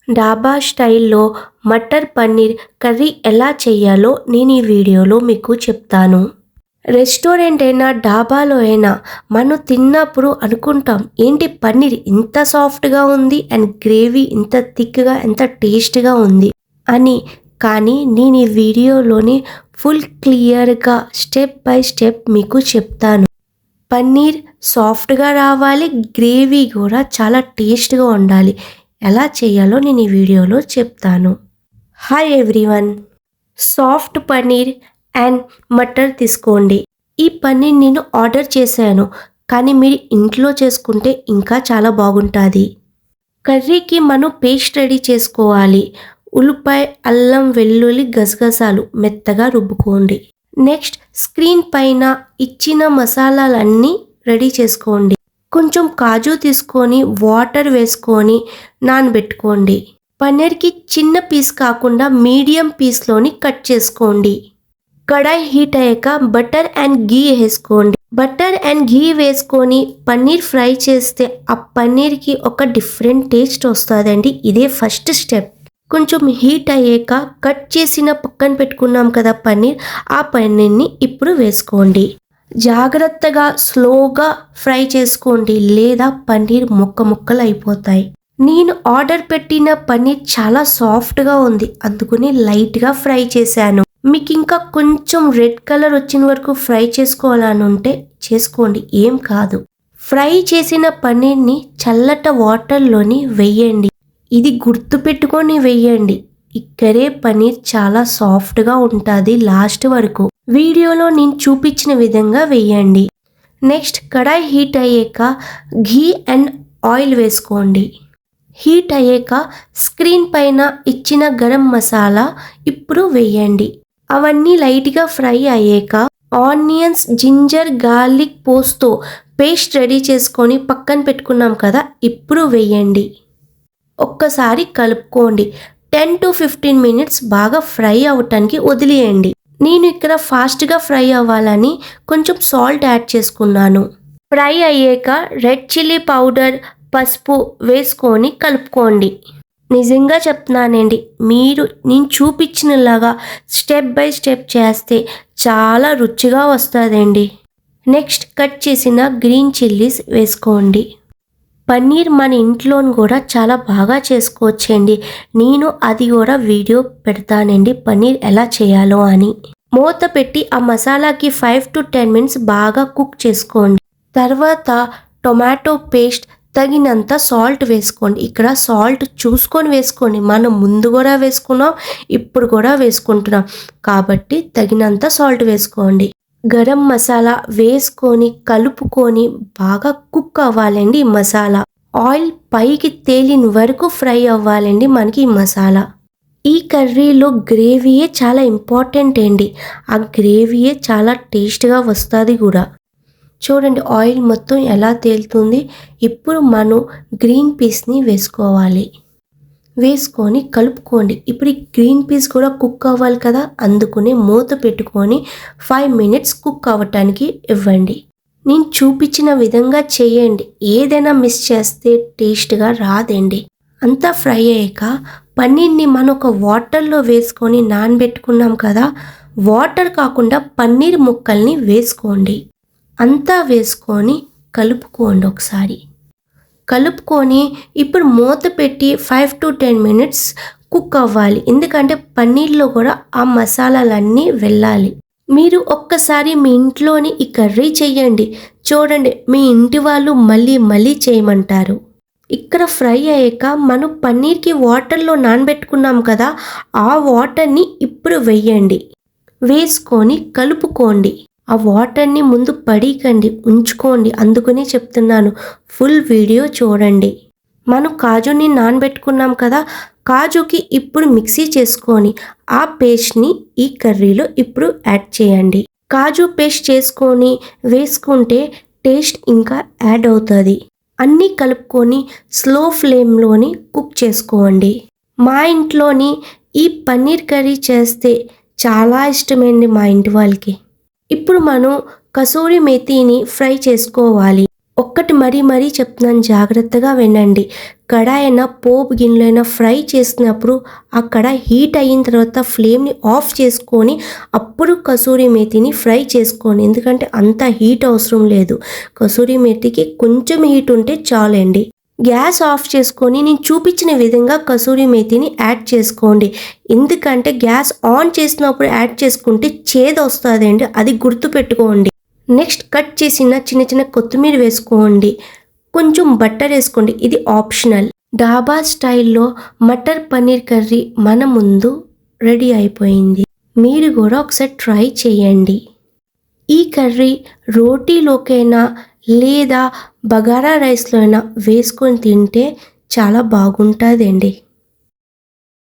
డాబా స్టైల్‌లో మటర్ పన్నీర్ కర్రీ ఎలా చేయాలో నేను ఈ వీడియోలో మీకు చెప్తాను. రెస్టారెంట్ అయినా, డాబాలో అయినా మనం తిన్నప్పుడు అనుకుంటాం, ఏంటి పన్నీర్ ఇంత సాఫ్ట్‌గా ఉంది అండ్ గ్రేవీ ఇంత థిక్‌గా ఎంత టేస్ట్‌గా ఉంది అని. కానీ నేను ఈ వీడియోలోని ఫుల్ క్లియర్‌గా స్టెప్ బై స్టెప్ మీకు చెప్తాను. పన్నీర్ సాఫ్ట్‌గా రావాలి, గ్రేవీ కూడా చాలా టేస్ట్‌గా ఉండాలి. ఎలా చేయాలో నేను ఈ వీడియోలో చెప్తాను. Hi everyone, soft paneer and matar తీసుకోండి. ఈ పన్నీర్ నేను ఆర్డర్ చేశాను, కానీ మీరు ఇంట్లో చేసుకుంటే ఇంకా చాలా బాగుంటుంది. కర్రీకి మనం పేస్ట్ రెడీ చేసుకోవాలి. ఉల్లిపాయ, అల్లం, వెల్లుల్లి, గసగసాలు మెత్తగా రుబ్బుకోండి. నెక్స్ట్ స్క్రీన్ పైన ఇచ్చిన మసాలాలన్నీ రెడీ చేసుకోండి. కొంచెం కాజు తీసుకొని వాటర్ వేసుకొని నానబెట్టుకోండి. పన్నీర్కి చిన్న పీస్ కాకుండా మీడియం పీస్లోని కట్ చేసుకోండి. కడాయి హీట్ అయ్యాక బటర్ అండ్ ఘీ వేసుకోండి. బటర్ అండ్ ఘీ వేసుకొని పన్నీర్ ఫ్రై చేస్తే ఆ పన్నీర్కి ఒక డిఫరెంట్ టేస్ట్ వస్తుందండి. ఇదే ఫస్ట్ స్టెప్. కొంచెం హీట్ అయ్యాక కట్ చేసిన పక్కన పెట్టుకున్నాం కదా పన్నీర్, ఆ పన్నీర్ని ఇప్పుడు వేసుకోండి. జాగ్రత్తగా స్లోగా ఫ్రై చేసుకోండి, లేదా పన్నీర్ ముక్కలు అయిపోతాయి. నేను ఆర్డర్ పెట్టిన పన్నీర్ చాలా సాఫ్ట్గా ఉంది, అందుకని లైట్గా ఫ్రై చేశాను. మీకు ఇంకా కొంచెం రెడ్ కలర్ వచ్చిన వరకు ఫ్రై చేసుకోవాలని ఉంటే చేసుకోండి, ఏం కాదు. ఫ్రై చేసిన పన్నీర్ని చల్లట వాటర్లోని వెయ్యండి. ఇది గుర్తు పెట్టుకొని వెయ్యండి. ఇక్కడే పన్నీర్ చాలా సాఫ్ట్గా ఉంటుంది లాస్ట్ వరకు. వీడియోలో నేను చూపించిన విధంగా వేయండి. నెక్స్ట్ కడాయి హీట్ అయ్యాక ఘీ అండ్ ఆయిల్ వేసుకోండి. హీట్ అయ్యాక స్క్రీన్ పైన ఇచ్చిన గరం మసాలా ఇప్పుడు వేయండి. అవన్నీ లైట్గా ఫ్రై అయ్యాక ఆనియన్స్, జింజర్, గార్లిక్ పేస్ట్తో పేస్ట్ రెడీ చేసుకొని పక్కన పెట్టుకున్నాం కదా, ఇప్పుడు వేయండి. ఒక్కసారి కలుపుకోండి. 10 to 15 minutes బాగా ఫ్రై అవ్వటానికి వదిలేయండి. నేను ఇక్కడ ఫాస్ట్గా ఫ్రై అవ్వాలని కొంచెం సాల్ట్ యాడ్ చేసుకున్నాను. ఫ్రై అయ్యాక రెడ్ చిల్లీ పౌడర్, పసుపు వేసుకొని కలుపుకోండి. నిజంగా చెప్తున్నానండి, మీరు నేను చూపించినలాగా స్టెప్ బై స్టెప్ చేస్తే చాలా రుచిగా వస్తుందండి. నెక్స్ట్ కట్ చేసిన గ్రీన్ చిల్లీస్ వేసుకోండి. పన్నీర్ మన ఇంట్లోని కూడా చాలా బాగా చేసుకోవచ్చండి. నేను అది కూడా వీడియో పెడతానండి, పన్నీర్ ఎలా చేయాలో అని. మూత పెట్టి ఆ మసాలాకి 5 to 10 minutes బాగా కుక్ చేసుకోండి. తర్వాత టొమాటో పేస్ట్, తగినంత సాల్ట్ వేసుకోండి. ఇక్కడ సాల్ట్ చూసుకొని వేసుకోండి. మనం ముందు కూడా వేసుకున్నాం, ఇప్పుడు కూడా వేసుకుంటున్నాం కాబట్టి తగినంత సాల్ట్ వేసుకోండి. గరం మసాలా వేసుకొని కలుపుకొని బాగా కుక్ అవ్వాలండి ఈ మసాలా. ఆయిల్ పైకి తేలిన వరకు ఫ్రై అవ్వాలండి మనకి ఈ మసాలా. ఈ కర్రీలో గ్రేవీయే చాలా ఇంపార్టెంట్ అండి. ఆ గ్రేవీయే చాలా టేస్ట్గా వస్తుంది కూడా. చూడండి ఆయిల్ మొత్తం ఎలా తేలుతుంది. ఇప్పుడు మనం గ్రీన్ పీస్ని వేసుకోవాలి. వేసుకొని కలుపుకోండి. ఇప్పుడు ఈ గ్రీన్ పీస్ కూడా కుక్ అవ్వాలి కదా, అందుకనే మూత పెట్టుకొని 5 minutes కుక్ అవ్వటానికి ఇవ్వండి. నేను చూపించిన విధంగా చేయండి. ఏదైనా మిస్ చేస్తే టేస్ట్గా రాదండి. అంతా ఫ్రై అయ్యాక పన్నీర్ని మనం ఒక వాటర్లో వేసుకొని నానబెట్టుకున్నాం కదా, వాటర్ కాకుండా పన్నీర్ ముక్కల్ని వేసుకోండి. అంతా వేసుకొని కలుపుకోండి ఒకసారి. కలుపుకొని ఇప్పుడు మూత పెట్టి 5 to 10 minutes కుక్ అవ్వాలి. ఎందుకంటే పన్నీర్లో కూడా ఆ మసాలాలన్నీ వెళ్ళాలి. మీరు ఒక్కసారి మీ ఇంట్లోని ఈ కర్రీ చేయండి, చూడండి మీ ఇంటి వాళ్ళు మళ్ళీ చేయమంటారు. ఇక్కడ ఫ్రై అయ్యాక మనం పన్నీర్కి వాటర్లో నానబెట్టుకున్నాం కదా, ఆ వాటర్ని ఇప్పుడు వెయ్యండి. వేసుకొని కలుపుకోండి. ఆ వాటర్ని ముందు పడీకండి, ఉంచుకోండి, అందుకనే చెప్తున్నాను ఫుల్ వీడియో చూడండి. మనం కాజుని నానబెట్టుకున్నాం కదా, కాజుకి ఇప్పుడు మిక్సీ చేసుకొని ఆ పేస్ట్ని ఈ కర్రీలో ఇప్పుడు యాడ్ చేయండి. కాజు పేస్ట్ చేసుకొని వేసుకుంటే టేస్ట్ ఇంకా యాడ్ అవుతుంది. అన్నీ కలుపుకొని స్లో ఫ్లేమ్లోని కుక్ చేసుకోండి. మా ఇంట్లోని ఈ పన్నీర్ కర్రీ చేస్తే చాలా ఇష్టమైంది మా ఇంటి వాళ్ళకి. ఇప్పుడు మనం కసూరి మేతిని ఫ్రై చేసుకోవాలి. ఒక్కటి మరీ చెప్తున్నాను, జాగ్రత్తగా వినండి. కడాయైనా పోపు గిన్నెలైనా ఫ్రై చేసినప్పుడు అక్కడ హీట్ అయిన తర్వాత ఫ్లేమ్ని ఆఫ్ చేసుకొని అప్పుడు కసూరి మేతిని ఫ్రై చేసుకోండి. ఎందుకంటే అంత హీట్ అవసరం లేదు. కసూరి మేతికి కొంచెం హీట్ ఉంటే చాలండి. గ్యాస్ ఆఫ్ చేసుకొని నేను చూపించిన విధంగా కసూరి మేతిని యాడ్ చేసుకోండి. ఎందుకంటే గ్యాస్ ఆన్ చేసినప్పుడు యాడ్ చేసుకుంటే చేదు వస్తుందండి, అది గుర్తుపెట్టుకోండి. నెక్స్ట్ కట్ చేసిన చిన్న కొత్తిమీర వేసుకోండి. కొంచెం బటర్ వేసుకోండి, ఇది ఆప్షనల్. డాబా స్టైల్లో మటర్ పన్నీర్ కర్రీ మన ముందు రెడీ అయిపోయింది. మీరు కూడా ఒకసారి ట్రై చేయండి. ఈ కర్రీ రోటీలోకైనా లేదా బగారా రైస్లో అయినా వేసుకొని తింటే చాలా బాగుంటుందండి.